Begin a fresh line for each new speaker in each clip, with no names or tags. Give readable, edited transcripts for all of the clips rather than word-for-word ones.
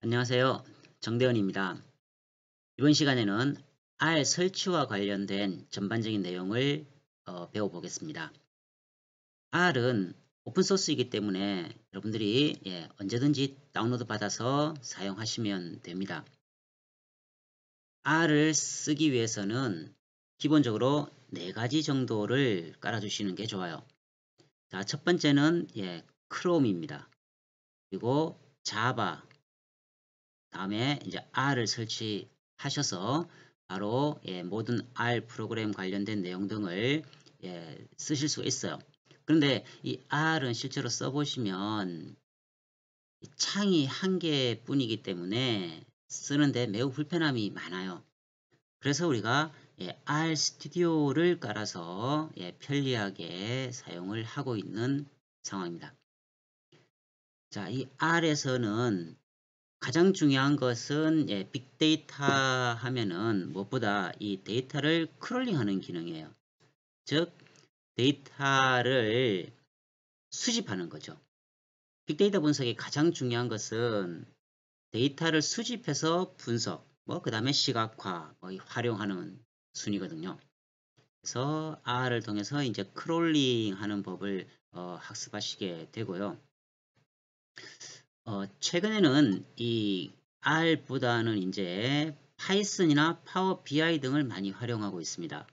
안녕하세요. 정대원입니다. 이번 시간에는 R 설치와 관련된 전반적인 내용을 배워보겠습니다. R은 오픈소스이기 때문에 여러분들이 언제든지 다운로드 받아서 사용하시면 됩니다. R을 쓰기 위해서는 기본적으로 4가지 정도를 깔아주시는 게 좋아요. 자, 첫 번째는 크롬입니다. 그리고 자바, 다음에 이제 R을 설치하셔서 바로 모든 R 프로그램 관련된 내용 등을 쓰실 수 있어요. 그런데 이 R은 실제로 써보시면 창이 한 개뿐이기 때문에 쓰는데 매우 불편함이 많아요. 그래서 우리가 R 스튜디오를 깔아서 편리하게 사용을 하고 있는 상황입니다. 자, 이 R에서는 가장 중요한 것은 빅데이터 하면은 무엇보다 이 데이터를 크롤링하는 기능이에요. 즉 데이터를 수집하는 거죠. 빅데이터 분석의 가장 중요한 것은 데이터를 수집해서 분석, 그 다음에 시각화, 활용하는 순이거든요. 그래서 R을 통해서 이제 크롤링하는 법을 학습하시게 되고요. 최근에는 이 R보다는 이제 파이썬이나 파워 BI 등을 많이 활용하고 있습니다.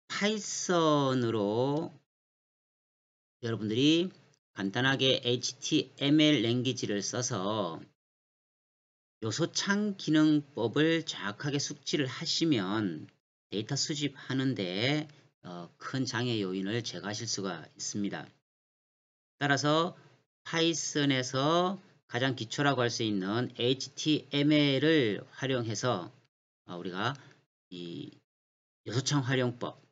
파이썬으로 여러분들이 간단하게 HTML 랭귀지를 써서 요소창 기능법을 정확하게 숙지를 하시면 데이터 수집하는데 큰 장애 요인을 제거하실 수가 있습니다. 따라서 파이썬에서 가장 기초라고 할 수 있는 HTML을 활용해서 우리가 이 요소창 활용법,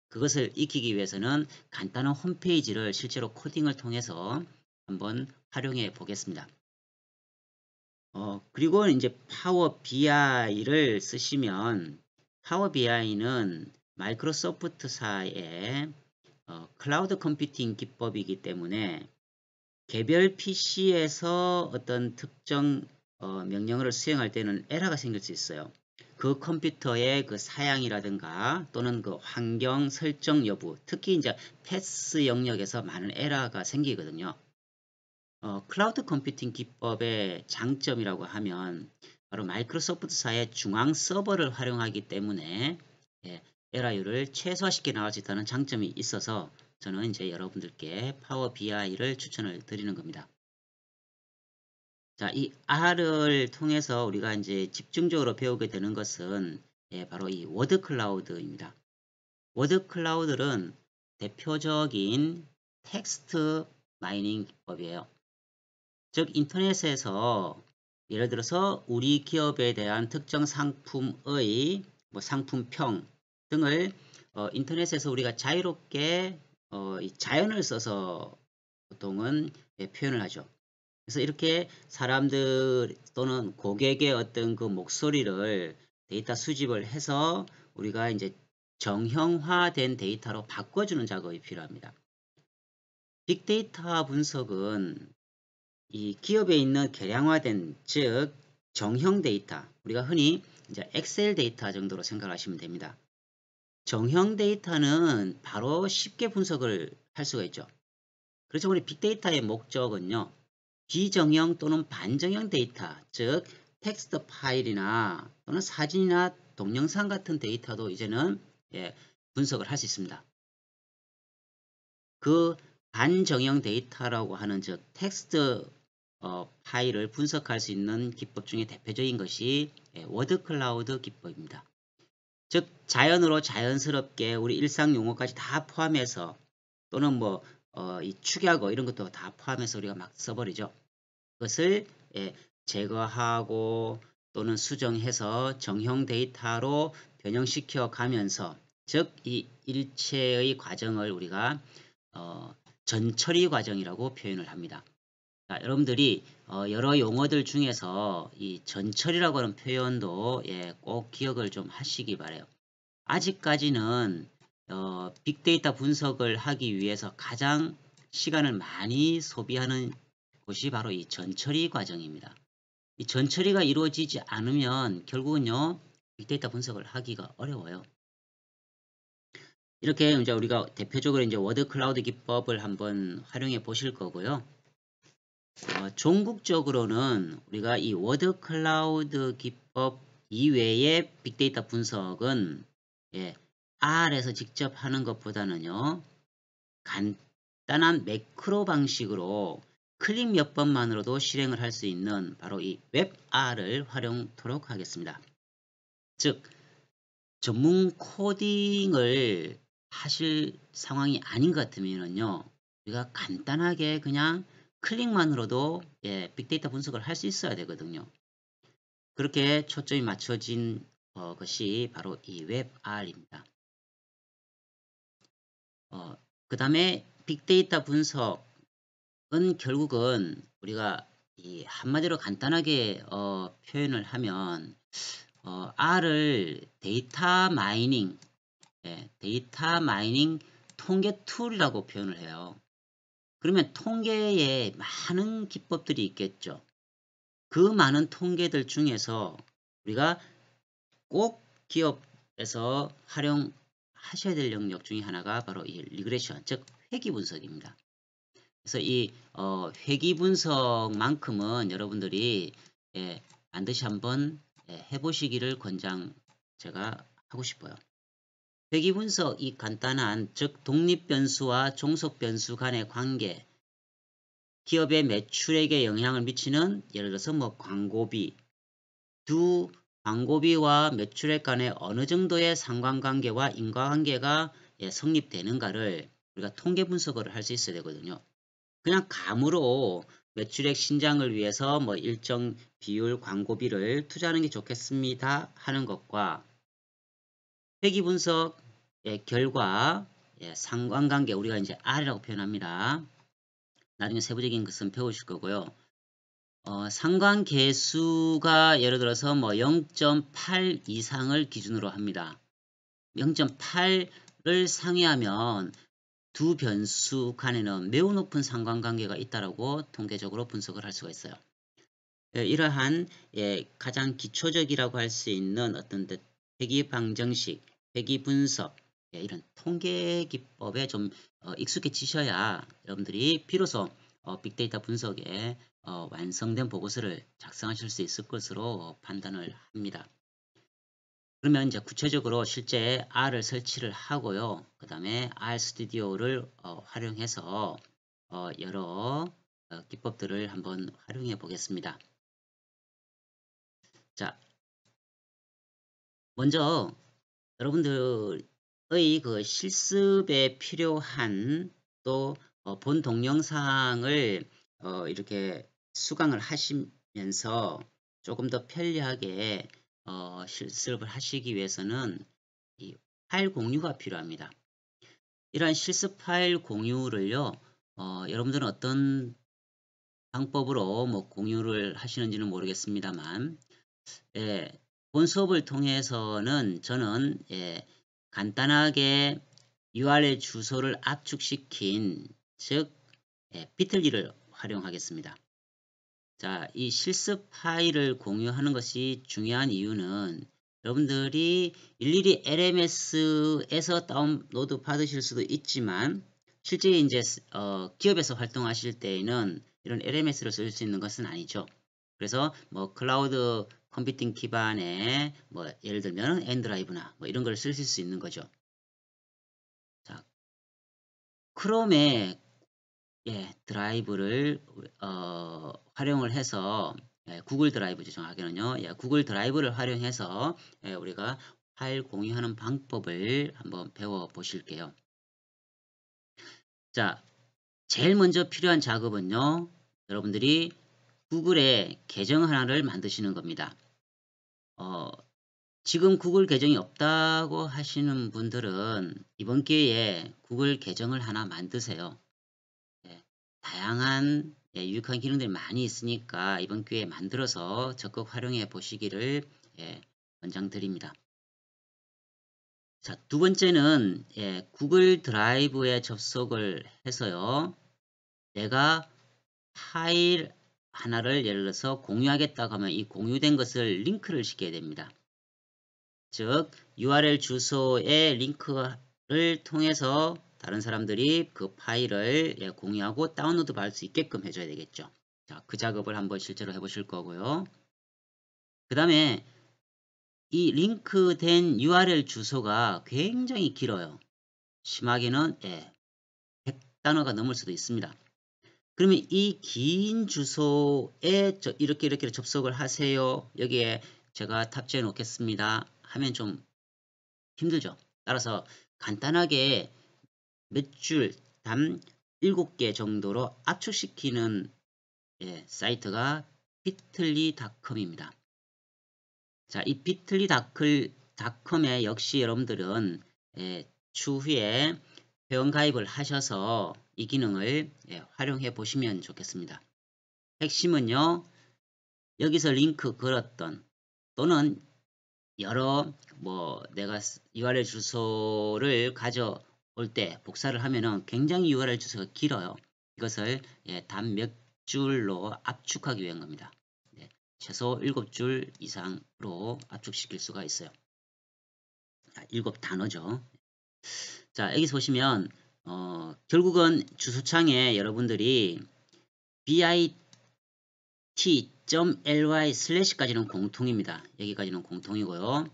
그것을 익히기 위해서는 간단한 홈페이지를 실제로 코딩을 통해서 한번 활용해 보겠습니다. 그리고 이제 파워 BI를 쓰시면 파워 BI는 마이크로소프트사의 클라우드 컴퓨팅 기법이기 때문에 개별 PC에서 어떤 특정 명령어를 수행할 때는 에러가 생길 수 있어요. 그 컴퓨터의 그 사양이라든가 또는 그 환경 설정 여부, 특히 이제 패스 영역에서 많은 에러가 생기거든요. 클라우드 컴퓨팅 기법의 장점이라고 하면 바로 마이크로소프트사의 중앙 서버를 활용하기 때문에 에러율을 최소화시켜 나갈 수 있다는 장점이 있어서 저는 이제 여러분들께 파워 BI를 추천을 드리는 겁니다. 자, 이 R을 통해서 우리가 이제 집중적으로 배우게 되는 것은 바로 이 워드 클라우드입니다. 워드 클라우드는 대표적인 텍스트 마이닝 기법이에요. 즉 인터넷에서 예를 들어서 우리 기업에 대한 특정 상품의 상품평 등을 인터넷에서 우리가 자유롭게 이 자연을 써서 보통은 표현을 하죠. 그래서 이렇게 사람들 또는 고객의 어떤 그 목소리를 데이터 수집을 해서 우리가 이제 정형화된 데이터로 바꿔주는 작업이 필요합니다. 빅데이터 분석은 이 기업에 있는 개량화된 즉 정형 데이터, 우리가 흔히 이제 엑셀 데이터 정도로 생각하시면 됩니다. 정형 데이터는 바로 쉽게 분석을 할 수가 있죠. 그래서 우리 빅데이터의 목적은요, 비정형 또는 반정형 데이터, 즉 텍스트 파일이나 또는 사진이나 동영상 같은 데이터도 이제는 분석을 할 수 있습니다. 그 반정형 데이터라고 하는 즉 텍스트 파일을 분석할 수 있는 기법 중에 대표적인 것이 워드 클라우드 기법입니다. 즉 자연으로 자연스럽게 우리 일상 용어까지 다 포함해서 또는 이 축약어 이런 것도 다 포함해서 우리가 막 써버리죠. 그것을 제거하고 또는 수정해서 정형 데이터로 변형시켜 가면서 즉 이 일체의 과정을 우리가 전처리 과정이라고 표현을 합니다. 자, 여러분들이 여러 용어들 중에서 이 전처리라고 하는 표현도 꼭 기억을 좀 하시기 바래요. 아직까지는 빅데이터 분석을 하기 위해서 가장 시간을 많이 소비하는 그것이 바로 이 전처리 과정입니다. 이 전처리가 이루어지지 않으면 결국은요, 빅데이터 분석을 하기가 어려워요. 이렇게 이제 우리가 대표적으로 이제 워드 클라우드 기법을 한번 활용해 보실 거고요. 종국적으로는 우리가 이 워드 클라우드 기법 이외의 빅데이터 분석은 R에서 직접 하는 것보다는요, 간단한 매크로 방식으로 클릭 몇 번만으로도 실행을 할 수 있는 바로 이 웹R을 활용토록 하겠습니다. 즉, 전문 코딩을 하실 상황이 아닌 것 같으면요, 우리가 간단하게 그냥 클릭만으로도 빅데이터 분석을 할 수 있어야 되거든요. 그렇게 초점이 맞춰진 것이 바로 이 웹R입니다. 그 다음에 빅데이터 분석은 결국은 우리가 이 한마디로 간단하게 표현을 하면 R을 데이터 마이닝 통계 툴이라고 표현을 해요. 그러면 통계에 많은 기법들이 있겠죠. 그 많은 통계들 중에서 우리가 꼭 기업에서 활용하셔야 될 영역 중에 하나가 바로 이 리그레션, 즉 회귀 분석입니다. 그래서 이 회귀 분석만큼은 여러분들이 반드시 한번 해보시기를 제가 하고 싶어요. 회귀 분석이 간단한, 즉 독립변수와 종속변수 간의 관계, 기업의 매출액에 영향을 미치는, 예를 들어서 뭐 광고비, 두 광고비와 매출액 간의 어느 정도의 상관관계와 인과관계가 성립되는가를 우리가 통계 분석을 할 수 있어야 되거든요. 그냥 감으로 매출액 신장을 위해서 뭐 일정 비율 광고비를 투자하는 게 좋겠습니다 하는 것과 회귀 분석의 결과 상관관계, 우리가 이제 R이라고 표현합니다. 나중에 세부적인 것은 배우실 거고요. 상관계수가 예를 들어서 뭐 0.8 이상을 기준으로 합니다. 0.8을 상회하면 두 변수 간에는 매우 높은 상관관계가 있다라고 통계적으로 분석을 할 수가 있어요. 이러한 가장 기초적이라고 할 수 있는 어떤 회귀 방정식, 회귀 분석, 이런 통계 기법에 좀 익숙해지셔야 여러분들이 비로소 빅데이터 분석에 완성된 보고서를 작성하실 수 있을 것으로 판단을 합니다. 그러면 이제 구체적으로 실제 R을 설치를 하고요. 그 다음에 R 스튜디오를 활용해서 여러 기법들을 한번 활용해 보겠습니다. 자, 먼저 여러분들의 그 실습에 필요한 또 본 동영상을 이렇게 수강을 하시면서 조금 더 편리하게 실습을 하시기 위해서는 이 파일 공유가 필요합니다. 이러한 실습 파일 공유를요, 여러분들은 어떤 방법으로 뭐 공유를 하시는지는 모르겠습니다만, 본 수업을 통해서는 저는 간단하게 URL 주소를 압축시킨, 즉 비틀리를 활용하겠습니다. 자, 이 실습 파일을 공유하는 것이 중요한 이유는 여러분들이 일일이 LMS에서 다운로드 받으실 수도 있지만 실제 이제 기업에서 활동하실 때에는 이런 LMS를 쓸 수 있는 것은 아니죠. 그래서 뭐 클라우드 컴퓨팅 기반의 뭐 예를 들면 엔드라이브나 뭐 이런 걸 쓰실 수 있는 거죠. 자, 크롬에 드라이브를 활용을 해서 구글 드라이브죠. 정확하게는요. 구글 드라이브를 활용해서 우리가 파일 공유하는 방법을 한번 배워 보실게요. 자, 제일 먼저 필요한 작업은요. 여러분들이 구글에 계정 하나를 만드시는 겁니다. 지금 구글 계정이 없다고 하시는 분들은 이번 기회에 구글 계정을 하나 만드세요. 다양한 유익한 기능들이 많이 있으니까 이번 기회에 만들어서 적극 활용해 보시기를 권장드립니다. 자, 두 번째는 구글 드라이브에 접속을 해서요. 내가 파일 하나를 예를 들어서 공유하겠다고 하면 이 공유된 것을 링크를 시켜야 됩니다. 즉 URL 주소의 링크를 통해서 다른 사람들이 그 파일을 공유하고 다운로드 받을 수 있게끔 해줘야 되겠죠. 자, 그 작업을 한번 실제로 해보실 거고요. 그 다음에 이 링크된 URL 주소가 굉장히 길어요. 심하게는 100단어가 넘을 수도 있습니다. 그러면 이 긴 주소에 이렇게 접속을 하세요. 여기에 제가 탑재해 놓겠습니다. 하면 좀 힘들죠. 따라서 간단하게 몇 줄, 단 7개 정도로 압축시키는 사이트가 bitly.com입니다. 자, 이 bitly.com에 역시 여러분들은 추후에 회원가입을 하셔서 이 기능을 활용해 보시면 좋겠습니다. 핵심은요, 여기서 링크 걸었던 또는 여러 내가 URL 주소를 가져올 때 복사를 하면은 굉장히 URL 주소가 길어요. 이것을 단 몇 줄로 압축하기 위한 겁니다. 최소 7줄 이상으로 압축시킬 수가 있어요. 7단어죠. 자, 여기서 보시면 결국은 주소창에 여러분들이 bit.ly/까지는 공통입니다. 여기까지는 공통이고요.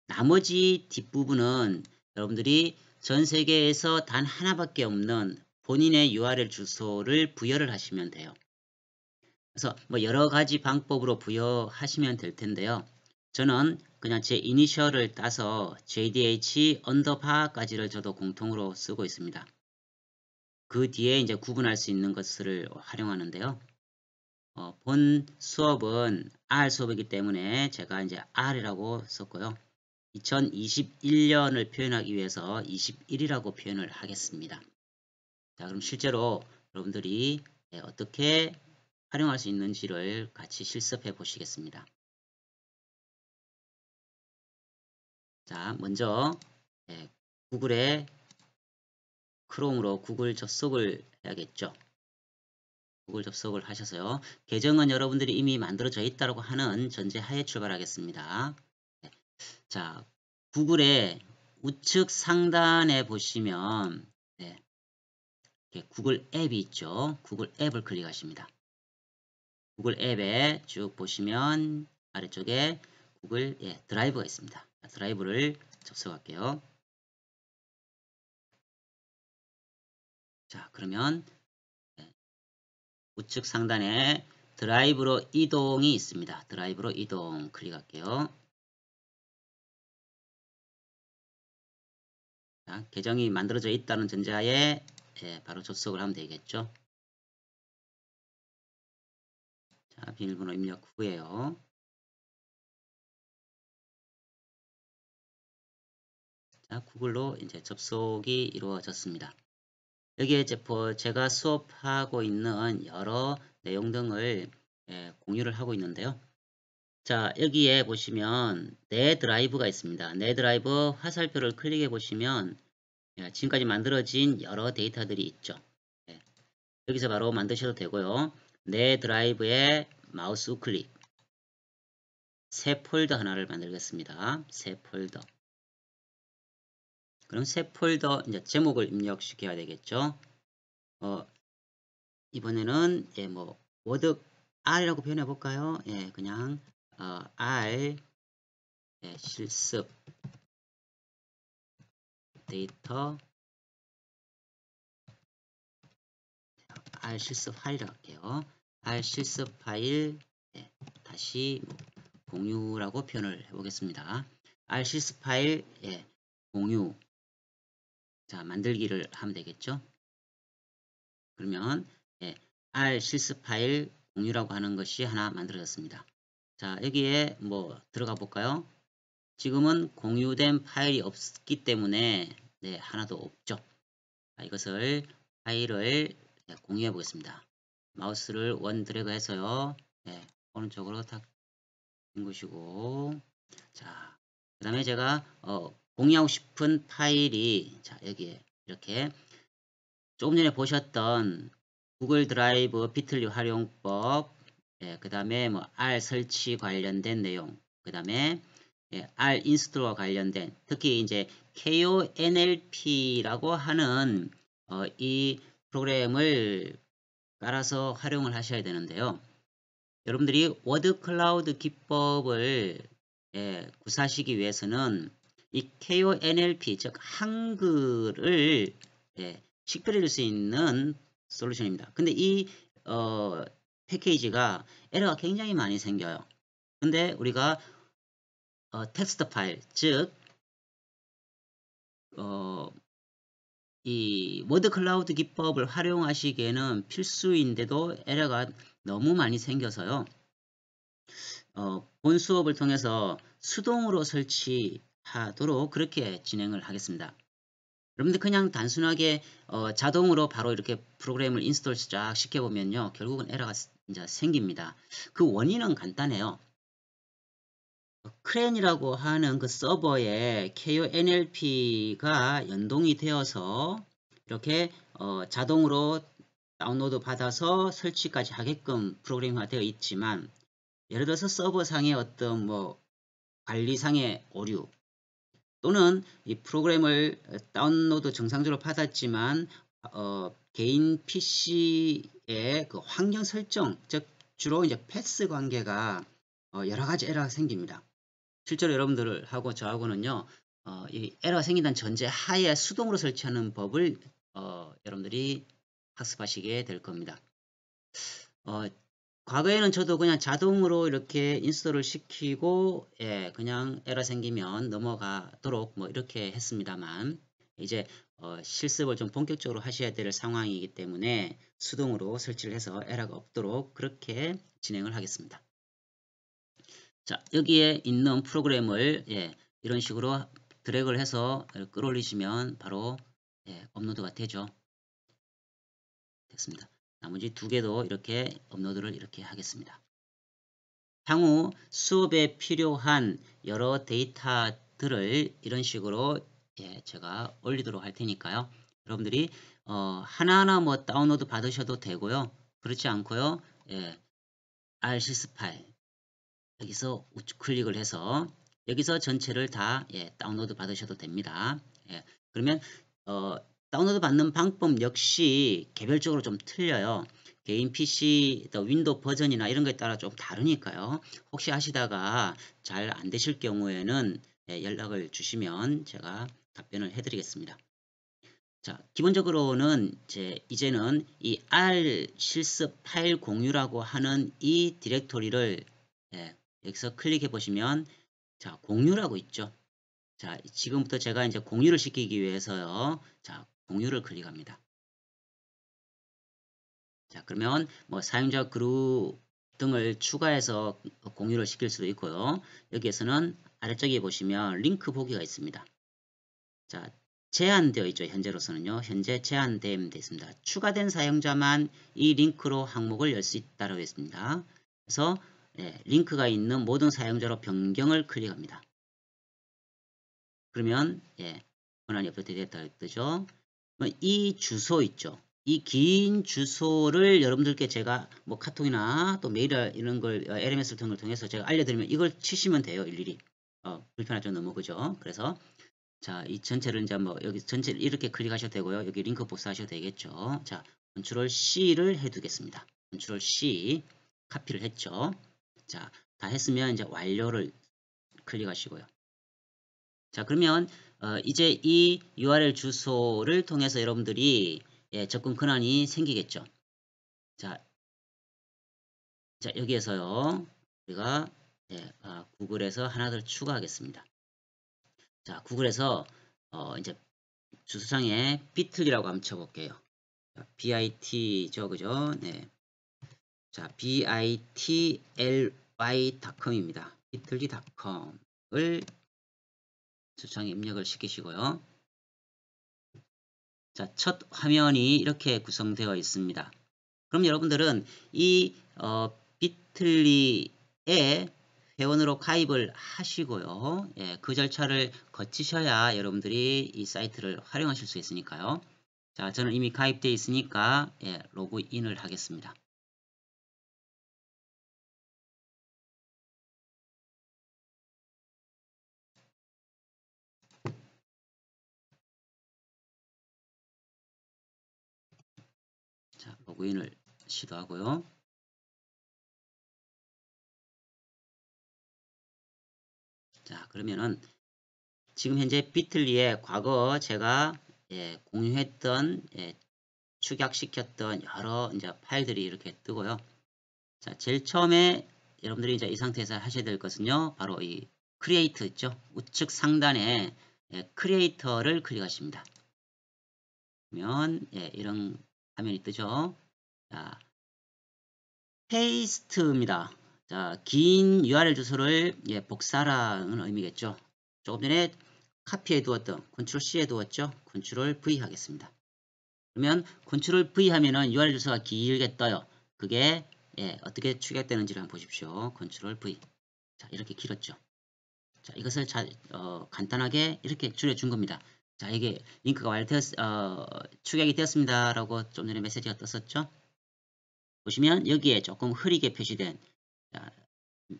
나머지 뒷부분은 여러분들이 전 세계에서 단 하나밖에 없는 본인의 URL 주소를 부여를 하시면 돼요. 그래서 여러 가지 방법으로 부여하시면 될 텐데요. 저는 그냥 제 이니셜을 따서 JDH_까지를 저도 공통으로 쓰고 있습니다. 그 뒤에 이제 구분할 수 있는 것을 활용하는데요. 본 수업은 R 수업이기 때문에 제가 이제 R이라고 썼고요. 2021년을 표현하기 위해서 21이라고 표현을 하겠습니다. 자, 그럼 실제로 여러분들이 어떻게 활용할 수 있는지를 같이 실습해 보시겠습니다. 자, 먼저 구글에 크롬으로 구글 접속을 해야겠죠. 구글 접속을 하셔서요. 계정은 여러분들이 이미 만들어져 있다고 하는 전제하에 출발하겠습니다. 자, 구글의 우측 상단에 보시면 구글 앱이 있죠. 구글 앱을 클릭하십니다. 구글 앱에 쭉 보시면 아래쪽에 구글 드라이브가 있습니다. 드라이브를 접속할게요. 자, 그러면 우측 상단에 드라이브로 이동이 있습니다. 드라이브로 이동 클릭할게요. 자, 계정이 만들어져 있다는 전제하에 바로 접속을 하면 되겠죠. 자, 비밀번호 입력 후에요. 자, 구글로 이제 접속이 이루어졌습니다. 여기에 이제 제가 수업하고 있는 여러 내용 등을 공유를 하고 있는데요. 자, 여기에 보시면 내 드라이브가 있습니다. 내 드라이브 화살표를 클릭해 보시면 지금까지 만들어진 여러 데이터들이 있죠. 여기서 바로 만드셔도 되고요. 내 드라이브에 마우스 우클릭, 새 폴더 하나를 만들겠습니다. 새 폴더. 그럼 새 폴더 이제 제목을 입력시켜야 되겠죠. 이번에는 워드 R이라고 표현해 볼까요? 그냥 R 실습 데이터 R 실습 파일이라고 할게요. R 실습 파일 다시 공유라고 표현을 해보겠습니다. R 실습 파일 공유. 자, 만들기를 하면 되겠죠. 그러면 R 실습 파일 공유라고 하는 것이 하나 만들어졌습니다. 자, 여기에 들어가 볼까요? 지금은 공유된 파일이 없기 때문에 하나도 없죠. 자, 이것을 파일을 공유해 보겠습니다. 마우스를 원 드래그 해서요. 오른쪽으로 탁 튕기시고, 자, 그 다음에 제가 공유하고 싶은 파일이 자, 여기에 이렇게 조금 전에 보셨던 구글 드라이브 비틀리 활용법, 예, 그 다음에 뭐 R 설치 관련된 내용, 그 다음에 예, R 인스톨과 관련된 특히 이제 KONLP라고 하는 이 프로그램을 깔아서 활용을 하셔야 되는데요. 여러분들이 워드 클라우드 기법을 예, 구사하시기 위해서는 이 KONLP 즉 한글을 예, 식별해 줄 수 있는 솔루션입니다. 근데 이 패키지가 에러가 굉장히 많이 생겨요. 근데 우리가 텍스트 파일 즉 이 워드 클라우드 기법을 활용하시기에는 필수인데도 에러가 너무 많이 생겨서요. 본 수업을 통해서 수동으로 설치하도록 그렇게 진행을 하겠습니다. 여러분들 그냥 단순하게 자동으로 바로 이렇게 프로그램을 인스톨 쫙 시켜보면요. 결국은 에러가 이제 생깁니다. 그 원인은 간단해요. 크랜이라고 하는 그 서버에 KONLP가 연동이 되어서 이렇게 자동으로 다운로드 받아서 설치까지 하게끔 프로그램화 되어 있지만 예를 들어서 서버상의 어떤 뭐 관리상의 오류 또는 이 프로그램을 다운로드 정상적으로 받았지만 개인 PC의 그 환경 설정 즉 주로 이제 패스 관계가 여러 가지 에러가 생깁니다. 실제로 여러분들 하고 저하고는요 이 에러가 생긴다는 전제 하에 수동으로 설치하는 법을 여러분들이 학습하시게 될 겁니다. 과거에는 저도 그냥 자동으로 이렇게 인스톨을 시키고 예, 그냥 에러 생기면 넘어가도록 뭐 이렇게 했습니다만 이제 실습을 좀 본격적으로 하셔야 될 상황이기 때문에 수동으로 설치를 해서 에러가 없도록 그렇게 진행을 하겠습니다. 자, 여기에 있는 프로그램을 예, 이런 식으로 드래그를 해서 끌어올리시면 바로 예, 업로드가 되죠. 됐습니다. 나머지 두 개도 이렇게 업로드를 이렇게 하겠습니다. 향후 수업에 필요한 여러 데이터들을 이런 식으로 예, 제가 올리도록 할 테니까요. 여러분들이 하나하나 뭐 다운로드 받으셔도 되고요. 그렇지 않고요. 예, RCS 파일 여기서 우측 클릭을 해서 여기서 전체를 다 예, 다운로드 받으셔도 됩니다. 예, 그러면 다운로드 받는 방법 역시 개별적으로 좀 틀려요. 개인 PC 윈도우 버전이나 이런 거에 따라 좀 다르니까요. 혹시 하시다가 잘 안 되실 경우에는 예, 연락을 주시면 제가 답변을 해드리겠습니다. 자, 기본적으로는 이제는 이 R 실습 파일 공유라고 하는 이 디렉토리를 예, 여기서 클릭해 보시면 자, 공유라고 있죠. 자, 지금부터 제가 이제 공유를 시키기 위해서요. 자, 공유를 클릭합니다. 자, 그러면 뭐 사용자 그룹 등을 추가해서 공유를 시킬 수도 있고요. 여기에서는 아래쪽에 보시면 링크 보기가 있습니다. 자, 제한되어 있죠. 현재로서는요. 현재 제한되어 있습니다. 추가된 사용자만 이 링크로 항목을 열 수 있다고 했습니다. 그래서 예, 링크가 있는 모든 사용자로 변경을 클릭합니다. 그러면 예, 권한이 업데이트됐다 뜨죠. 이 주소 있죠. 이 긴 주소를 여러분들께 제가 뭐 카톡이나 또 메일 이런 걸 LMS 등을 통해서 제가 알려드리면 이걸 치시면 돼요. 일일이. 불편하죠. 너무 그죠. 그래서 자, 이 전체를 이제 뭐 여기 전체를 이렇게 클릭하셔도 되고요. 여기 링크 복사하셔도 되겠죠. 자, 컨트롤 C를 해두겠습니다. 컨트롤 C 카피를 했죠. 자, 다 했으면 이제 완료를 클릭하시고요. 자, 그러면 이제 이 URL 주소를 통해서 여러분들이 예, 접근 권한이 생기겠죠. 자, 여기에서요. 우리가 예, 구글에서 하나 더 추가하겠습니다. 자, 구글에서 이제 주소창에 비틀리라고 한번 쳐볼게요. bit죠, 그죠? 네. 자, bitly.com입니다. bitly.com을 주소창에 입력을 시키시고요. 자, 첫 화면이 이렇게 구성되어 있습니다. 그럼 여러분들은 이 비틀리에 회원으로 가입을 하시고요. 예, 그 절차를 거치셔야 여러분들이 이 사이트를 활용하실 수 있으니까요. 자, 저는 이미 가입되어 있으니까 예, 로그인을 하겠습니다. 자, 로그인을 시도하고요. 자, 그러면은 지금 현재 비틀리에 과거 제가 예, 공유했던 예, 축약시켰던 여러 이제 파일들이 이렇게 뜨고요. 자, 제일 처음에 여러분들이 이제 이 상태에서 하셔야 될 것은요. 바로 이 크리에이터 있죠. 우측 상단에 예, 크리에이터를 클릭하십니다. 그러면 예, 이런 화면이 뜨죠. 자, 페이스트입니다. 자, 긴 URL 주소를 예, 복사라는 의미겠죠. 조금 전에 카피해 두었던 컨트롤 C에 두었죠. 컨트롤 V 하겠습니다. 그러면 컨트롤 V 하면은 URL 주소가 길게 떠요. 그게 예, 어떻게 추격되는지를 한번 보십시오. 컨트롤 V. 자, 이렇게 길었죠. 자, 이것을 간단하게 이렇게 줄여준 겁니다. 자, 이게 링크가 추격이 되었습니다라고 좀 전에 메시지가 떴었죠. 보시면 여기에 조금 흐리게 표시된 자,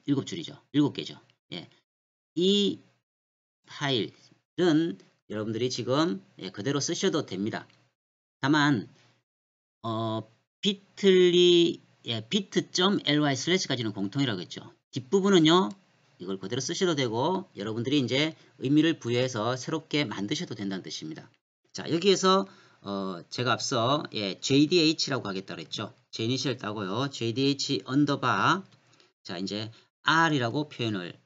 7줄이죠. 7개죠. 예. 이 파일은 여러분들이 지금 예, 그대로 쓰셔도 됩니다. 다만 비틀리 예, bit.ly 슬래시까지는 공통이라고 했죠. 뒷부분은요. 이걸 그대로 쓰셔도 되고 여러분들이 이제 의미를 부여해서 새롭게 만드셔도 된다는 뜻입니다. 자, 여기에서 제가 앞서 예, JDH라고 하겠다 그랬죠. 제 이니셜 따고요. JDH 언더바 자, 이제 R이라고 표현을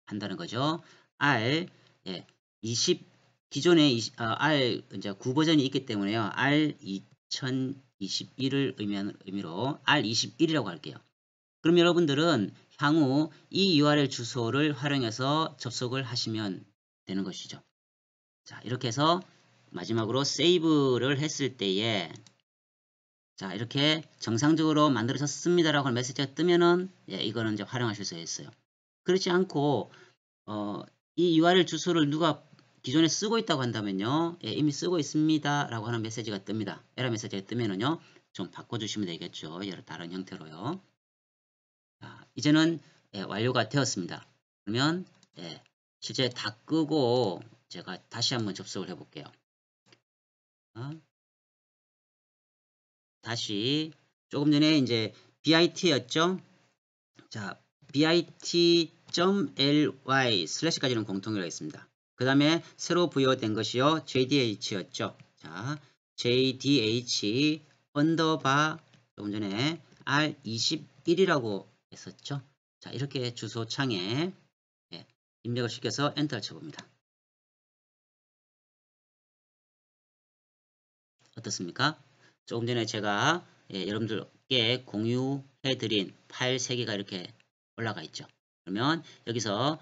한다는 거죠. R 예, 20 기존에 R 이제 9버전이 있기 때문에요. R 2021을 의미하는 의미로 R21이라고 할게요. 그럼 여러분들은 향후 이 URL 주소를 활용해서 접속을 하시면 되는 것이죠. 자, 이렇게 해서 마지막으로 세이브를 했을 때에 자, 이렇게 정상적으로 만들어졌습니다라고 하는 메시지가 뜨면은 예, 이거는 이제 활용하실 수 있어요. 그렇지 않고 이 URL 주소를 누가 기존에 쓰고 있다고 한다면요. 예, 이미 쓰고 있습니다라고 하는 메시지가 뜹니다. 에러 메시지가 뜨면은요. 좀 바꿔주시면 되겠죠. 여러 다른 형태로요. 자, 이제는 예, 완료가 되었습니다. 그러면 예, 실제 다 끄고 제가 다시 한번 접속을 해볼게요. 다시 조금 전에 이제 bit였죠. 자, bit.ly 슬래시까지는 공통이라고 했습니다. 그 다음에 새로 부여된 것이요. jdh였죠. 자, jdh 언더바 조금 전에 r21이라고 했었죠. 자, 이렇게 주소창에 예, 입력을 시켜서 엔터를 쳐봅니다. 어떻습니까? 조금 전에 제가 예, 여러분들께 공유해드린 파일 3개가 이렇게 올라가 있죠. 그러면 여기서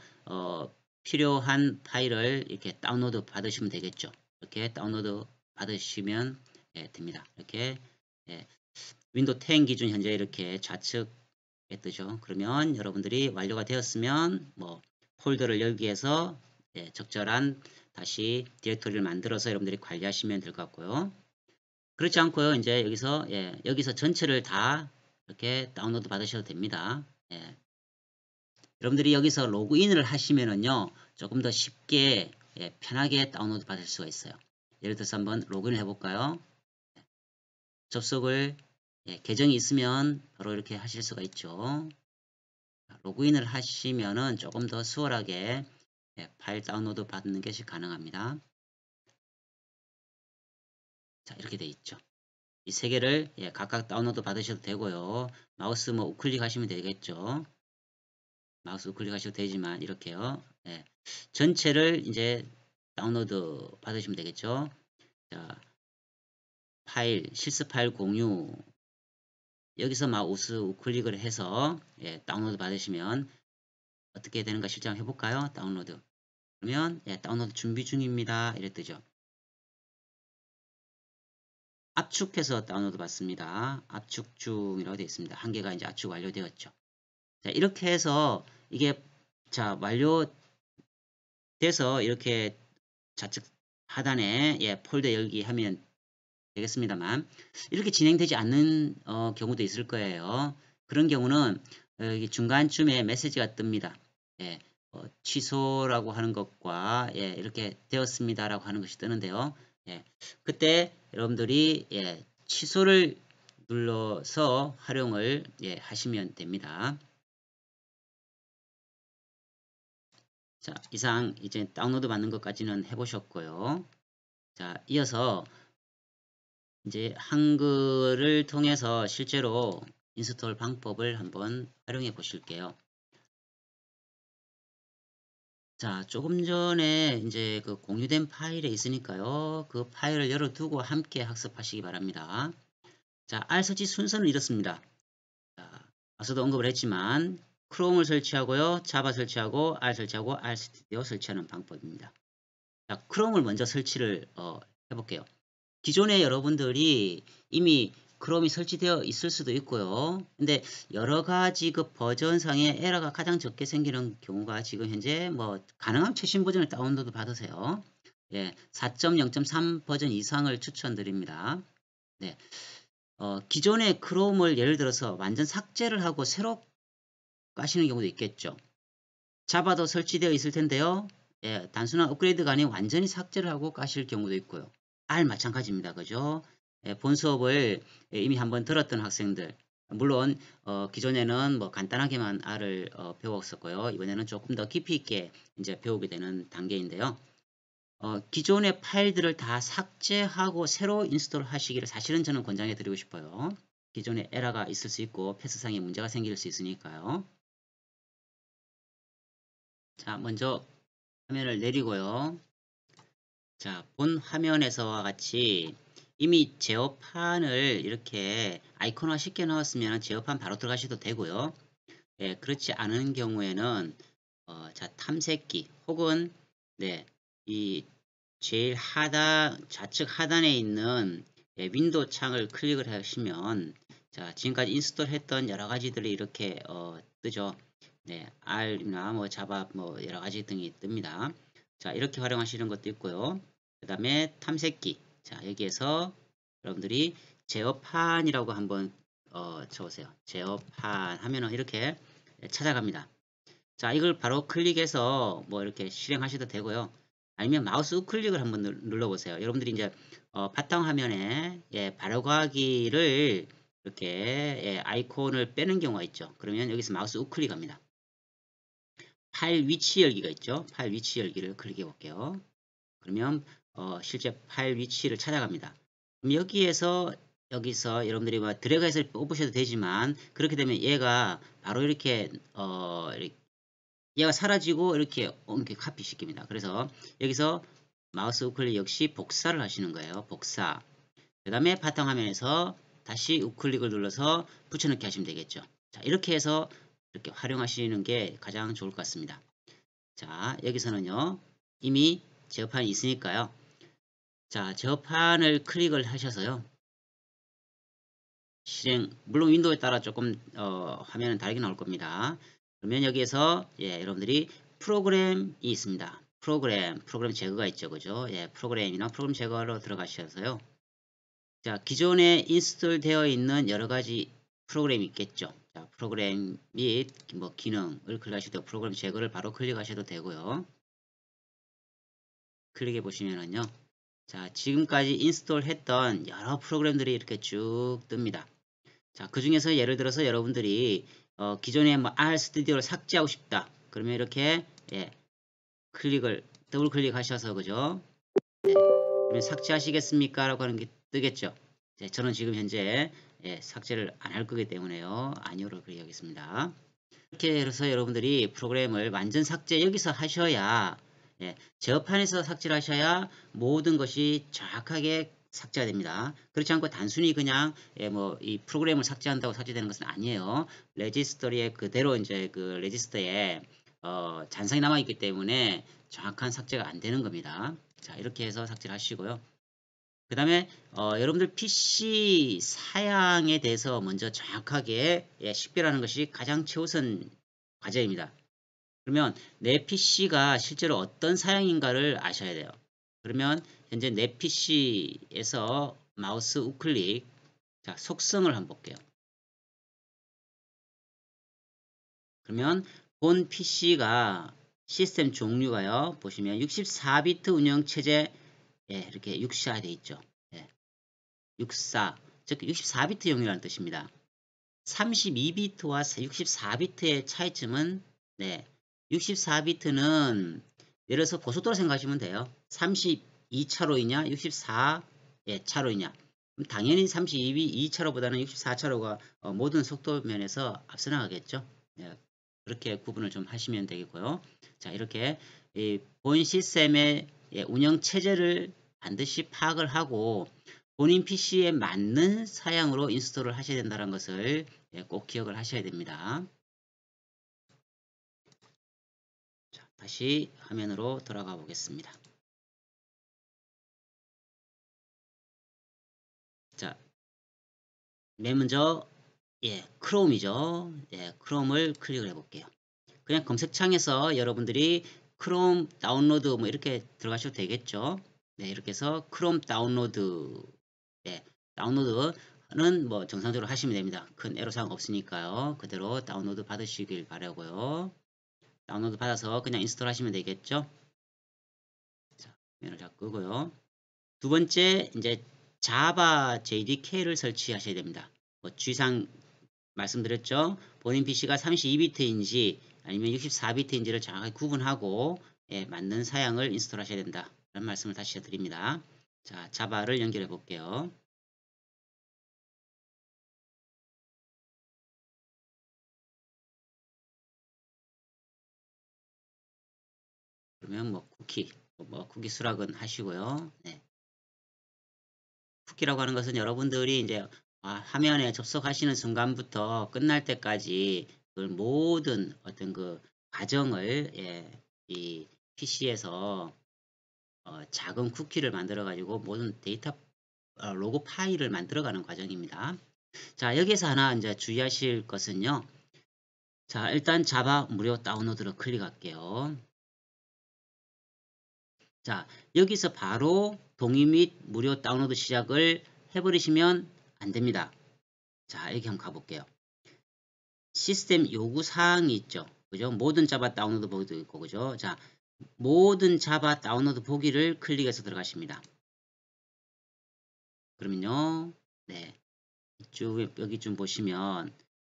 필요한 파일을 이렇게 다운로드 받으시면 되겠죠. 이렇게 다운로드 받으시면 예, 됩니다. 이렇게 예, 윈도우 10 기준 현재 이렇게 좌측에 뜨죠. 그러면 여러분들이 완료가 되었으면 뭐 폴더를 열기 위해서 예, 적절한 다시 디렉토리를 만들어서 여러분들이 관리하시면 될 것 같고요. 그렇지 않고요. 이제 여기서 예, 여기서 전체를 다 이렇게 다운로드 받으셔도 됩니다. 예. 여러분들이 여기서 로그인을 하시면은요. 조금 더 쉽게 예, 편하게 다운로드 받을 수가 있어요. 예를 들어서 한번 로그인을 해볼까요? 접속을 예, 계정이 있으면 바로 이렇게 하실 수가 있죠. 로그인을 하시면은 조금 더 수월하게 예, 파일 다운로드 받는 것이 가능합니다. 자, 이렇게 돼 있죠. 이 세 개를 예, 각각 다운로드 받으셔도 되고요. 마우스 뭐 우클릭 하시면 되겠죠. 마우스 우클릭 하셔도 되지만 이렇게요. 예, 전체를 이제 다운로드 받으시면 되겠죠. 자, 파일, 실습 파일 공유 여기서 마우스 우클릭을 해서 예, 다운로드 받으시면 어떻게 되는가 실제 한번 해볼까요? 다운로드. 그러면 예, 다운로드 준비 중입니다. 이래 뜨죠. 압축해서 다운로드 받습니다. 압축 중이라고 되어 있습니다. 한 개가 이제 압축 완료되었죠. 자, 이렇게 해서 이게 자, 완료돼서 이렇게 좌측 하단에 예, 폴더 열기 하면 되겠습니다만 이렇게 진행되지 않는 경우도 있을 거예요. 그런 경우는 여기 중간쯤에 메시지가 뜹니다. 예, 취소라고 하는 것과 예, 이렇게 되었습니다라고 하는 것이 뜨는데요. 예, 그때 여러분들이 예, 취소를 눌러서 활용을 예, 하시면 됩니다. 자, 이상 이제 다운로드 받는 것까지는 해보셨고요. 자, 이어서 이제 한글을 통해서 실제로 인스톨 방법을 한번 활용해 보실게요. 자, 조금 전에 이제 그 공유된 파일에 있으니까요. 그 파일을 열어두고 함께 학습하시기 바랍니다. 자, R 설치 순서는 이렇습니다. 자, 앞서도 언급을 했지만 크롬을 설치하고요. 자바 설치하고 R 설치하고 R 스튜디오 설치하는 방법입니다. 자, 크롬을 먼저 설치를 해볼게요. 기존에 여러분들이 이미 크롬이 설치되어 있을 수도 있고요. 근데 여러 가지 그 버전상의 에러가 가장 적게 생기는 경우가 지금 현재 뭐 가능한 최신 버전을 다운로드 받으세요. 예, 4.0.3 버전 이상을 추천드립니다. 네, 기존의 크롬을 예를 들어서 완전 삭제를 하고 새로 까시는 경우도 있겠죠. 자바도 설치되어 있을 텐데요. 예, 단순한 업그레이드가 아닌 완전히 삭제를 하고 까실 경우도 있고요. R 마찬가지입니다. 그죠? 예, 본 수업을 이미 한번 들었던 학생들, 물론 기존에는 뭐 간단하게만 R을 배웠었고요. 이번에는 조금 더 깊이 있게 이제 배우게 되는 단계인데요. 기존의 파일들을 다 삭제하고 새로 인스톨 하시기를 사실은 저는 권장해 드리고 싶어요. 기존에 에러가 있을 수 있고 패스상에 문제가 생길 수 있으니까요. 자, 먼저 화면을 내리고요. 자, 본 화면에서와 같이 이미 제어판을 이렇게 아이콘화 쉽게 넣었으면 제어판 바로 들어가셔도 되고요. 예, 그렇지 않은 경우에는 자, 탐색기 혹은 네, 이 제일 좌측 하단에 있는 예, 윈도우 창을 클릭을 하시면 자, 지금까지 인스톨 했던 여러 가지들이 이렇게 뜨죠. 네, R이나 뭐 자바 뭐 여러 가지 등이 뜹니다. 자, 이렇게 활용하시는 것도 있고요. 그 다음에 탐색기. 자, 여기에서 여러분들이 제어판이라고 한번 쳐보세요. 제어판 하면은 이렇게 찾아갑니다. 자, 이걸 바로 클릭해서 뭐 이렇게 실행하셔도 되고요. 아니면 마우스 우클릭을 한번 눌러보세요. 여러분들이 이제 바탕화면에 예, 바로가기를 이렇게 예, 아이콘을 빼는 경우가 있죠. 그러면 여기서 마우스 우클릭합니다. 파일 위치 열기가 있죠. 파일 위치 열기를 클릭해 볼게요. 그러면 실제 파일 위치를 찾아갑니다. 그럼 여기서 여러분들이 뭐 드래그해서 뽑으셔도 되지만 그렇게 되면 얘가 바로 이렇게 얘가 사라지고 이렇게 카피 시킵니다. 그래서 여기서 마우스 우클릭 역시 복사를 하시는 거예요. 복사. 그 다음에 바탕화면에서 다시 우클릭을 눌러서 붙여넣기 하시면 되겠죠. 자, 이렇게 해서 이렇게 활용하시는 게 가장 좋을 것 같습니다. 자, 여기서는요. 이미 제어판이 있으니까요. 자, 제어판을 클릭을 하셔서요. 실행, 물론 윈도우에 따라 조금 화면은 다르게 나올 겁니다. 그러면 여기에서 예, 여러분들이 프로그램이 있습니다. 프로그램 제거가 있죠. 그죠? 예, 프로그램이나 프로그램 제거로 들어가셔서요. 자, 기존에 인스톨 되어 있는 여러 가지 프로그램이 있겠죠. 자, 프로그램 및 뭐 기능을 클릭하셔도 프로그램 제거를 바로 클릭하셔도 되고요. 클릭해 보시면은요. 자, 지금까지 인스톨 했던 여러 프로그램들이 이렇게 쭉 뜹니다. 자, 그 중에서 예를 들어서 여러분들이 기존에 뭐 R 스튜디오를 삭제하고 싶다. 그러면 이렇게 예, 더블 클릭하셔서 그죠? 네. 그러면 삭제하시겠습니까? 라고 하는 게 뜨겠죠. 네, 저는 지금 현재 예, 삭제를 안 할 거기 때문에요. 아니오를 클릭하겠습니다. 이렇게 해서 여러분들이 프로그램을 완전 삭제 여기서 하셔야 예, 제어판에서 삭제를 하셔야 모든 것이 정확하게 삭제가 됩니다. 그렇지 않고 단순히 그냥 예, 뭐 이 프로그램을 삭제한다고 삭제되는 것은 아니에요. 레지스터리에 그대로 이제 그 레지스터에 잔상이 남아 있기 때문에 정확한 삭제가 안 되는 겁니다. 자, 이렇게 해서 삭제를 하시고요. 그 다음에 여러분들 PC 사양에 대해서 먼저 정확하게 예, 식별하는 것이 가장 최우선 과제입니다. 그러면 내 PC가 실제로 어떤 사양인가를 아셔야 돼요. 그러면 현재 내 PC에서 마우스 우클릭. 자, 속성을 한번 볼게요. 그러면 본 PC가 시스템 종류가요. 보시면 64비트 운영체제, 예, 이렇게 64 되어 있죠. 예, 64, 즉 64비트용이라는 뜻입니다. 32비트와 64비트의 차이점은, 네, 64비트는 예를 들어서 고속도로 생각하시면 돼요. 32차로이냐 64 예, 차로이냐. 그럼 당연히 32차로보다는 64차로가 모든 속도 면에서 앞서 나가겠죠. 예, 그렇게 구분을 좀 하시면 되겠고요. 자, 이렇게 본 시스템의 운영 체제를 반드시 파악을 하고 본인 PC에 맞는 사양으로 인스톨을 하셔야 된다는 것을 꼭 기억을 하셔야 됩니다. 자, 다시 화면으로 돌아가 보겠습니다. 자, 맨 먼저 크롬이죠. 크롬을 클릭을 해 볼게요. 그냥 검색창에서 여러분들이 크롬 다운로드 뭐 이렇게 들어가셔도 되겠죠. 네, 이렇게 해서 크롬 다운로드, 다운로드는 뭐 정상적으로 하시면 됩니다. 큰 애로사항 없으니까요. 그대로 다운로드 받으시길 바라고요. 다운로드 받아서 그냥 인스톨 하시면 되겠죠. 자, 화면을 자 끄고요. 두 번째, 이제 자바 JDK를 설치하셔야 됩니다. 뭐 주의사항 말씀드렸죠. 본인 PC가 32비트인지 아니면 64비트인지를 정확하게 구분하고 맞는 사양을 인스톨 하셔야 된다. 라는 말씀을 다시 드립니다. 자, 자바를 연결해 볼게요. 그러면 뭐 쿠키 수락은 하시고요. 네. 쿠키라고 하는 것은 여러분들이 이제 화면에 접속하시는 순간부터 끝날 때까지 그 모든 어떤 그 과정을 이 PC에서 작은 쿠키를 만들어 가지고 모든 데이터 로그 파일을 만들어가는 과정입니다. 자, 여기서 하나 이제 주의하실 것은요. 자, 일단 자바 무료 다운로드를 클릭할게요. 자, 여기서 바로 동의 및 무료 다운로드 시작을 해버리시면 안 됩니다. 자, 여기 한번 가볼게요. 시스템 요구사항이 있죠. 그죠? 모든 자바 다운로드 보기도 있고, 그죠? 자, 모든 자바 다운로드 보기를 클릭해서 들어가십니다. 그러면요, 네. 쭉 여기 좀 보시면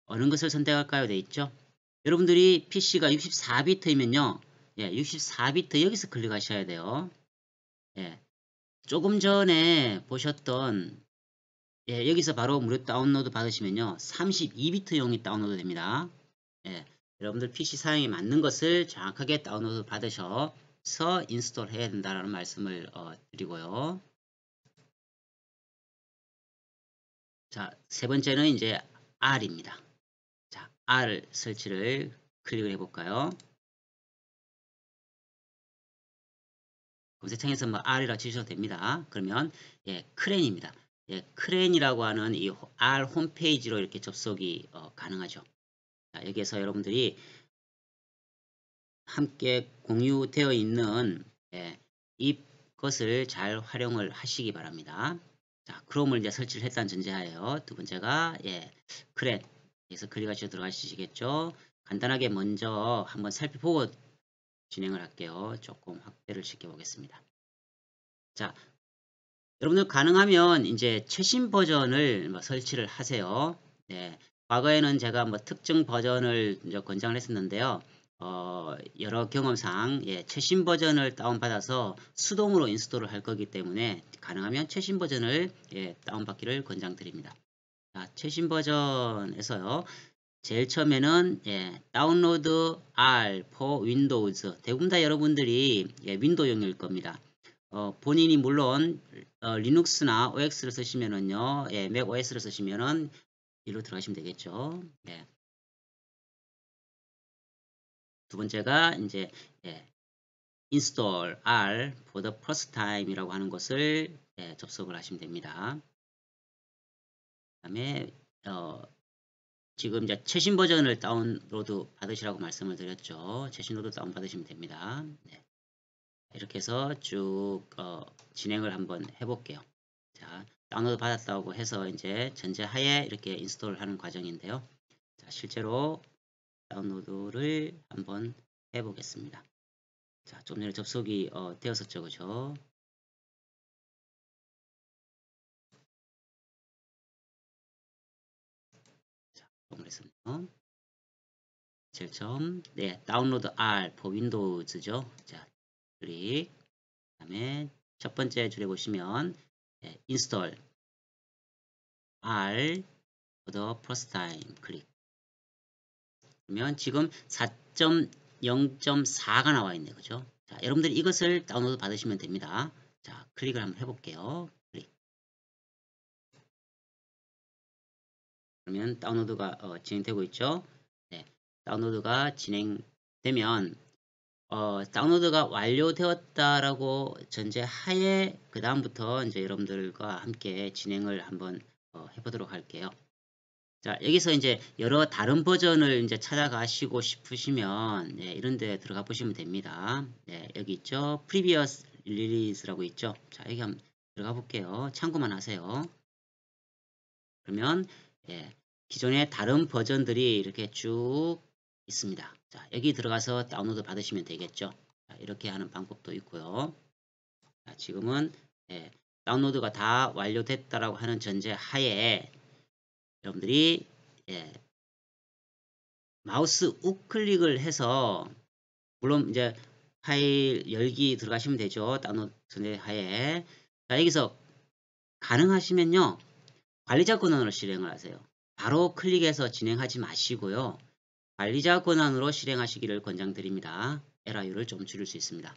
어느 것을 선택할까요? 돼 있죠? 여러분들이 PC가 64비트이면요. 64비트 여기서 클릭하셔야 돼요. 예, 조금 전에 보셨던 여기서 바로 무료 다운로드 받으시면요. 32비트용이 다운로드 됩니다. 여러분들 PC 사양에 맞는 것을 정확하게 다운로드 받으셔서 인스톨 해야 된다는 말씀을 드리고요. 자, 세 번째는 이제 R입니다. 자, R 설치를 클릭을 해볼까요? 검색창에서 뭐 R이라 치셔도 됩니다. 그러면 크랜입니다. 크랜이라고 하는 이 R 홈페이지로 이렇게 접속이 가능하죠. 자, 여기에서 여러분들이 함께 공유되어 있는 이것을 잘 활용을 하시기 바랍니다. 자, 크롬을 이제 설치를 했다는 전제하에요. 두 번째가 크랜에서 클릭하셔서 들어가시겠죠. 간단하게 먼저 한번 살펴보고 진행을 할게요. 조금 확대를 시켜 보겠습니다. 자, 여러분들 가능하면 이제 최신 버전을 뭐 설치를 하세요. 네, 과거에는 제가 뭐 특정 버전을 이제 권장을 했었는데요. 여러 경험상 최신 버전을 다운받아서 수동으로 인스톨을 할 거기 때문에 가능하면 최신 버전을 다운받기를 권장드립니다. 자, 최신 버전에서요. 제일 처음에는 다운로드 R for Windows. 대부분 다 여러분들이 윈도우용일 겁니다. 본인이 물론 리눅스나 OX를 쓰시면은요, 맥 OS를 쓰시면은 이로 들어가시면 되겠죠. 두 번째가 이제 install R for the first time이라고 하는 것을 접속을 하시면 됩니다. 그다음에 지금 이제 최신 버전을 다운로드 받으시라고 말씀을 드렸죠. 최신으로 다운 받으시면 됩니다. 이렇게 해서 쭉 진행을 한번 해볼게요. 자, 다운로드 받았다고 해서 이제 전제하에 이렇게 인스톨 하는 과정인데요. 자, 실제로 다운로드를 한번 해보겠습니다. 자, 좀 전에 접속이 되었었죠, 그죠? 자, 동그랬었네요. 제일 처음, 네, 다운로드 R for 윈도우즈죠. 자, 클릭. 그다음에 첫 번째 줄에 보시면 네, install R for the first time 클릭. 그러면 지금 4.0.4가 나와 있네요. 그죠? 자, 여러분들이 이것을 다운로드 받으시면 됩니다. 자, 클릭을 한번 해볼게요. 클릭. 그러면 다운로드가 진행되고 있죠. 네, 다운로드가 진행되면 다운로드가 완료되었다라고 전제하에 그 다음부터 이제 여러분들과 함께 진행을 한번 해보도록 할게요. 자, 여기서 이제 여러 다른 버전을 이제 찾아가시고 싶으시면 네, 이런 데 들어가 보시면 됩니다. 네, 여기 있죠. Previous Release라고 있죠. 자, 여기 한번 들어가 볼게요. 참고만 하세요. 그러면 예, 기존의 다른 버전들이 이렇게 쭉 있습니다. 자, 여기 들어가서 다운로드 받으시면 되겠죠. 자, 이렇게 하는 방법도 있고요. 자, 지금은 예, 다운로드가 다 완료됐다라고 하는 전제 하에 여러분들이 예, 마우스 우클릭을 해서 물론 이제 파일 열기 들어가시면 되죠. 다운로드 전제 하에 자, 여기서 가능하시면요. 관리자 권한으로 실행을 하세요. 바로 클릭해서 진행하지 마시고요. 관리자 권한으로 실행하시기를 권장드립니다. 에러율을 좀 줄일 수 있습니다.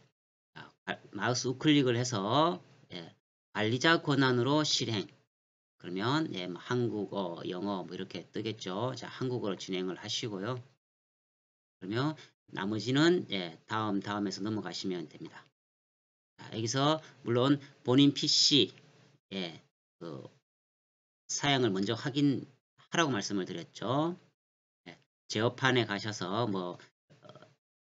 자, 마우스 우클릭을 해서 예, 관리자 권한으로 실행. 그러면 예, 뭐 한국어, 영어 뭐 이렇게 뜨겠죠. 자, 한국어로 진행을 하시고요. 그러면 나머지는 예, 다음에서 넘어가시면 됩니다. 자, 여기서 물론 본인 PC 예, 그 사양을 먼저 확인하라고 말씀을 드렸죠. 예, 제어판에 가셔서 뭐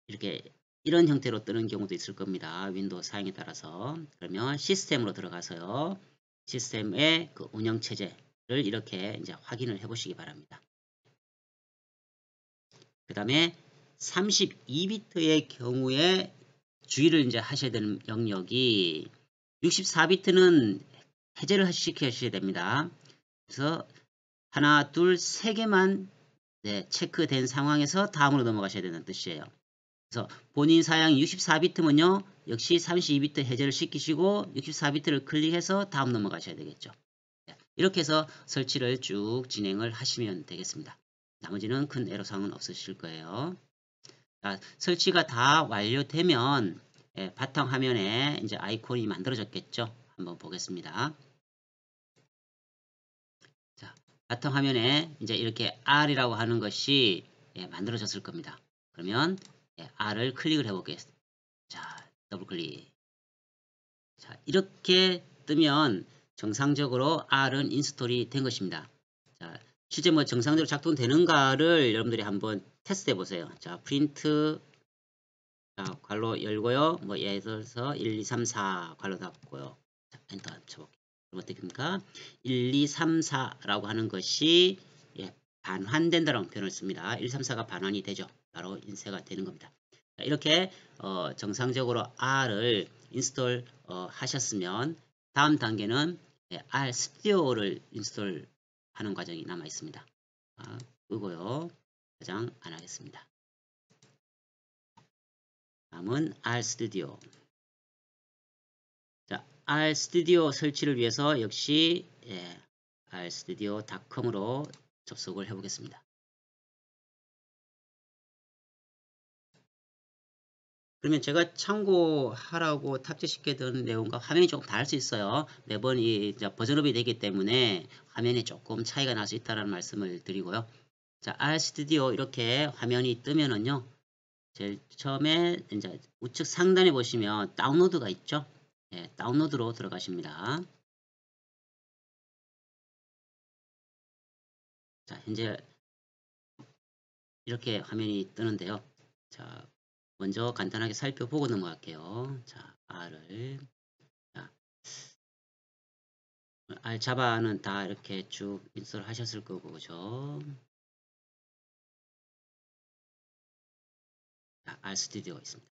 이렇게 이런 형태로 뜨는 경우도 있을 겁니다. 윈도우 사양에 따라서. 그러면 시스템으로 들어가서요. 시스템의 그 운영체제를 이렇게 이제 확인을 해 보시기 바랍니다. 그 다음에 32비트의 경우에 주의를 이제 하셔야 되는 영역이 64비트는 해제를 시키셔야 됩니다. 그래서 하나, 둘, 세 개만 네, 체크된 상황에서 다음으로 넘어가셔야 되는 뜻이에요. 그래서 본인 사양 64비트면요. 역시 32비트 해제를 시키시고 64비트를 클릭해서 다음 넘어가셔야 되겠죠. 이렇게 해서 설치를 쭉 진행을 하시면 되겠습니다. 나머지는 큰 애로사항은 없으실 거예요. 자, 설치가 다 완료되면 예, 바탕화면에 이제 아이콘이 만들어졌겠죠. 한번 보겠습니다. 자, 바탕화면에 이제 이렇게 R이라고 하는 것이 예, 만들어졌을 겁니다. 그러면 예, R을 클릭을 해보겠습니다. 자, 더블 클릭. 자, 이렇게 뜨면 정상적으로 R은 인스톨이 된 것입니다. 자, 실제 뭐 정상적으로 작동되는가를 여러분들이 한번 테스트 해 보세요. 자, 프린트 자, 괄호 열고요. 뭐 예를 들어서 1, 2, 3, 4 괄호 닫고요. 자, 엔터 쳐볼게요. 그럼 어떻게 됩니까? 1, 2, 3, 4라고 하는 것이 예, 반환된다라는 표현을 씁니다. 1, 3, 4가 반환이 되죠. 바로 인쇄가 되는 겁니다. 자, 이렇게 정상적으로 R을 인스톨 하셨으면 다음 단계는 예, R 스튜디오를 인스톨 하는 과정이 남아 있습니다. 그거요. 저장 안 하겠습니다. 다음은 R 스튜디오. 자, R 스튜디오 설치를 위해서 역시 예, rstudio.com으로 접속을 해 보겠습니다. 그러면 제가 참고하라고 탑재시켜둔 내용과 화면이 조금 다를 수 있어요. 매번 이 버전업이 되기 때문에 화면이 조금 차이가 날 수 있다는 말씀을 드리고요. 자, R 스튜디오 이렇게 화면이 뜨면은요. 제일 처음에 이제 우측 상단에 보시면 다운로드가 있죠. 예, 다운로드로 들어가십니다. 자, 현재 이렇게 화면이 뜨는데요. 자, 먼저 간단하게 살펴보고 넘어갈게요. 자, R을 자, 자바는 다 이렇게 쭉 인스톨 하셨을 거고, 그죠? 자, RStudio 있습니다.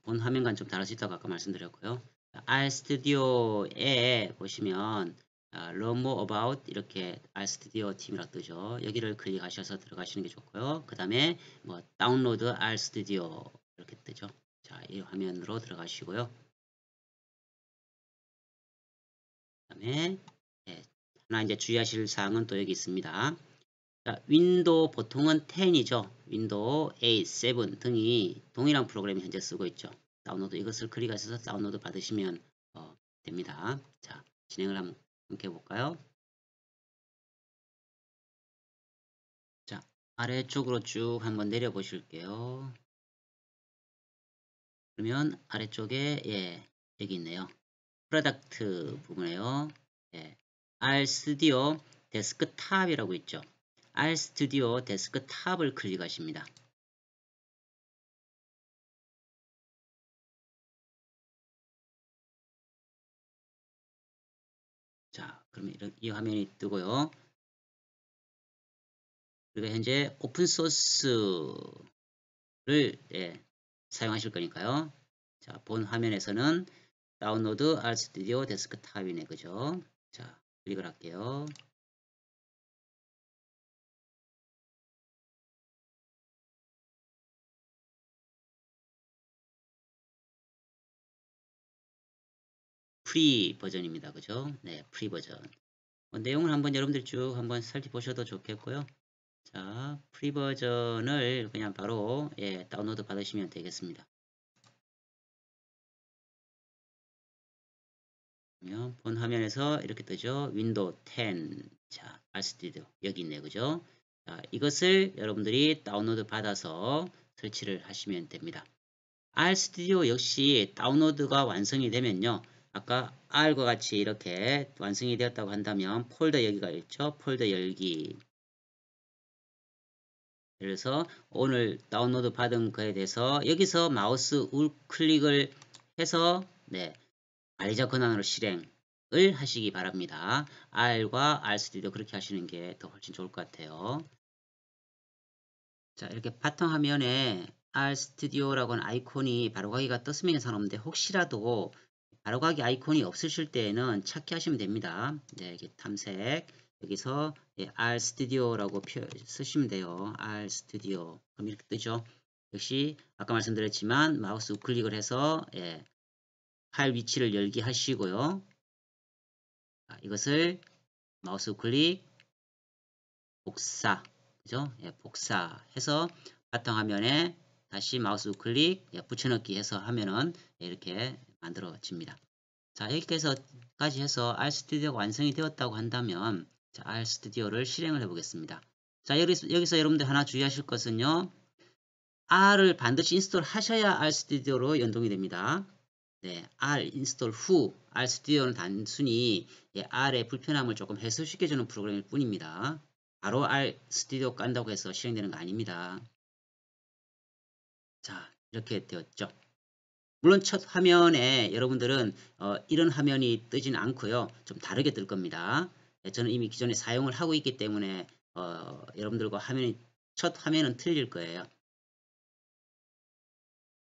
본 화면과는 좀 다를 수 있다고 아까 말씀드렸고요. RStudio에 보시면 Learn More About 이렇게 RStudio 팀이라고 뜨죠. 여기를 클릭하셔서 들어가시는 게 좋고요. 그 다음에 뭐 다운로드 RStudio 이렇게 뜨죠. 자, 이 화면으로 들어가시고요. 그 다음에 하나 이제 주의하실 사항은 또 여기 있습니다. 자, 윈도우 보통은 10이죠. 윈도우 8, 7 등이 동일한 프로그램을 현재 쓰고 있죠. 다운로드 이것을 클릭하셔서 다운로드 받으시면 됩니다. 자, 진행을 한번 함께 해볼까요? 자, 아래쪽으로 쭉 한번 내려 보실게요. 그러면 아래쪽에 여기 있네요. 프로덕트 부분에요. RStudio 데스크탑이라고 있죠. RStudio 데스크탑을 클릭하십니다. 자, 그러면 이 화면이 뜨고요. 그리고 현재 오픈소스를 사용하실 거니까요. 자, 본 화면에서는 다운로드 RStudio 데스크탑이네, 그죠? 자, 클릭을 할게요. 프리 버전입니다, 그죠? 네, 프리 버전. 내용을 한번 여러분들 쭉 한번 살펴보셔도 좋겠고요. 자, 프리 버전을 그냥 바로 다운로드 받으시면 되겠습니다. 그러면 본 화면에서 이렇게 뜨죠. 윈도우 10. 자, RStudio 여기 있네, 그죠? 자, 이것을 여러분들이 다운로드 받아서 설치를 하시면 됩니다. RStudio 역시 다운로드가 완성이 되면요. 아까 R과 같이 이렇게 완성이 되었다고 한다면 폴더 여기가 있죠. 폴더 열기. 그래서 오늘 다운로드 받은 거에 대해서 여기서 마우스 우클릭을 해서 관리자 권한으로 실행을 하시기 바랍니다. R과 RStudio 그렇게 하시는 게 더 훨씬 좋을 것 같아요. 자, 이렇게 바탕화면에 RStudio라고 하는 아이콘이 바로가기가 떴으면 상관없는데 혹시라도 바로가기 아이콘이 없으실 때에는 찾기 하시면 됩니다. 네, 이렇게 탐색 여기서 RStudio라고 쓰시면 돼요. RStudio 그럼 이렇게 뜨죠. 역시 아까 말씀드렸지만 마우스 우클릭을 해서 파일 위치를 열기 하시고요. 이것을 마우스 우클릭 복사 그죠? 복사해서 바탕화면에 다시 마우스 우클릭 붙여넣기 해서 하면은 이렇게 만들어집니다. 자, 여기까지 해서 RStudio가 완성이 되었다고 한다면 자, RStudio를 실행을 해 보겠습니다. 자, 여기서 여러분들 하나 주의하실 것은요. R을 반드시 인스톨 하셔야 RStudio로 연동이 됩니다. 네, R 인스톨 후 RStudio는 단순히 R의 불편함을 조금 해소시켜주는 프로그램일 뿐입니다. 바로 RStudio 깐다고 해서 실행되는 거 아닙니다. 자, 이렇게 되었죠. 물론 첫 화면에 여러분들은 이런 화면이 뜨진 않고요. 좀 다르게 뜰 겁니다. 저는 이미 기존에 사용을 하고 있기 때문에 여러분들과 첫 화면은 틀릴 거예요.